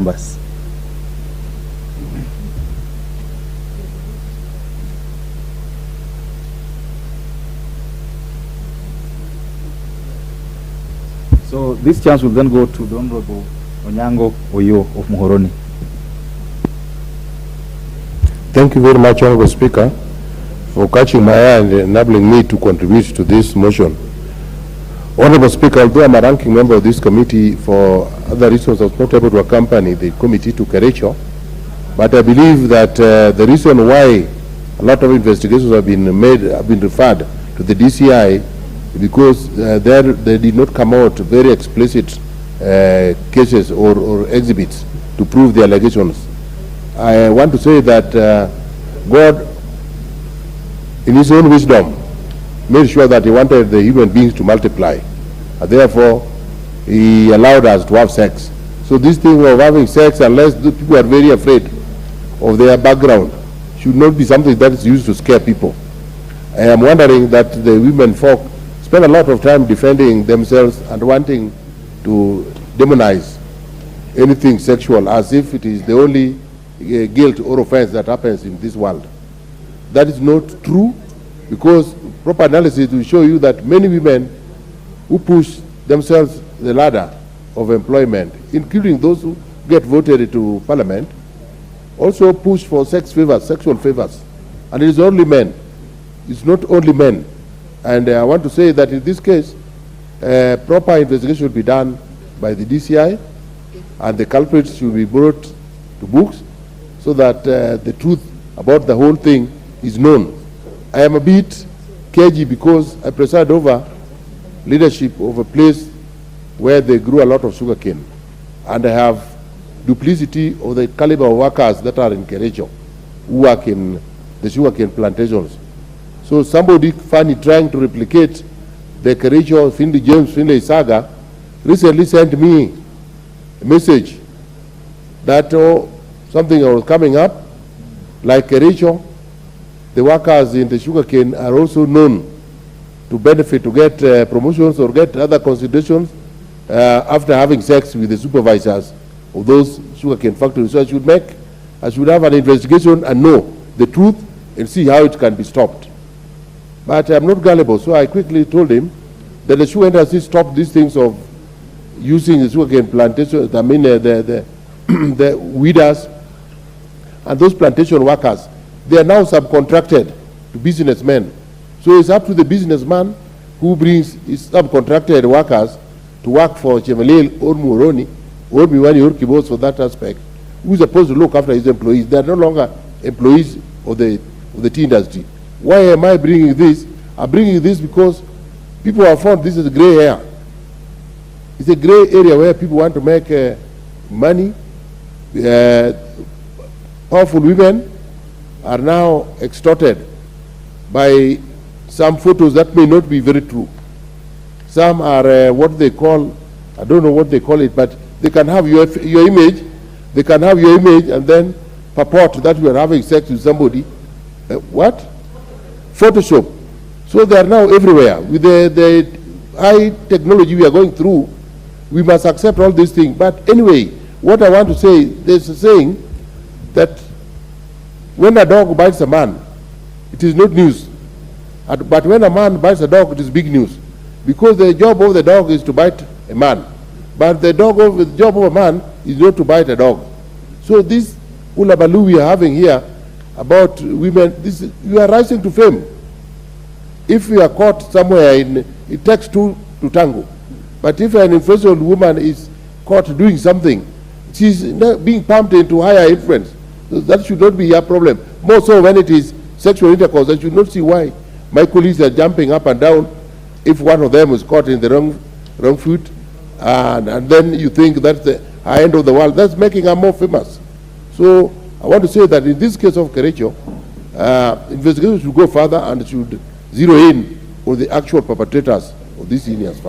Bas. So this chance will then go to the Honorable Onyango Oyo of Muhoroni. Thank you very much, Honorable Speaker, for catching my eye and enabling me to contribute to this motion. Honorable Speaker, although I'm a ranking member of this committee, for other reasons I was not able to accompany the committee to Kericho, but I believe that the reason why a lot of investigations have been referred to the DCI because they did not come out very explicit cases or exhibits to prove the allegations. I want to say that God, in his own wisdom, made sure that he wanted the human beings to multiply. And therefore, he allowed us to have sex. So this thing of having sex, unless the people are very afraid of their background, should not be something that is used to scare people. I am wondering that the women folk spend a lot of time defending themselves and wanting to demonize anything sexual as if it is the only guilt or offense that happens in this world. That is not true, because proper analysis will show you that many women who push themselves the ladder of employment, including those who get voted to parliament, also push for sexual favors. And it is only men. It's not only men. And I want to say that in this case, proper investigation should be done by the DCI, and the culprits should be brought to books so that the truth about the whole thing is known. I am a bit cagey because I preside over leadership of a place where they grew a lot of sugarcane, and I have duplicity of the caliber of workers that are in Kericho who work in the sugarcane plantations. So somebody funny trying to replicate the Kericho James Finlay saga recently sent me a message that something was coming up, like Kericho, the workers in the sugarcane are also known to benefit, to get promotions or get other considerations after having sex with the supervisors of those sugarcane factories. So I should have an investigation and know the truth and see how it can be stopped. But I'm not gullible, so I quickly told him that the sugar industry stopped these things of using the sugarcane plantation, I mean the weeders and those plantation workers. They are now subcontracted to businessmen. So it's up to the businessman who brings his subcontracted workers to work for Chemelil or Muhoroni or Miwani or Kibos for that aspect, who is supposed to look after his employees. They are no longer employees of the tea industry. Why am I bringing this? I'm bringing this because people have found this is a gray area. It's a gray area where people want to make money. Powerful women are now extorted by some photos that may not be very true. Some are what they call, I don't know what they call it, but they can have your image. They can have your image and then purport that you are having sex with somebody. What? Photoshop. So they are now everywhere. With the high technology we are going through, we must accept all these things. But anyway, what I want to say, there's a saying that when a dog bites a man, it is not news. But when a man bites a dog, it is big news. Because the job of the dog is to bite a man. But the job of a man is not to bite a dog. So this ulabalu we are having here about women, you are rising to fame. If you are caught somewhere, it takes two to tango. But if an influential woman is caught doing something, she's being pumped into higher influence. So that should not be a problem. More so when it is sexual intercourse. I should not see why my colleagues are jumping up and down if one of them is caught in the wrong foot, and then you think that's the high end of the world. That's making her more famous. So I want to say that in this case of Kericho, investigations should go further and should zero in on the actual perpetrators of this heinous fact.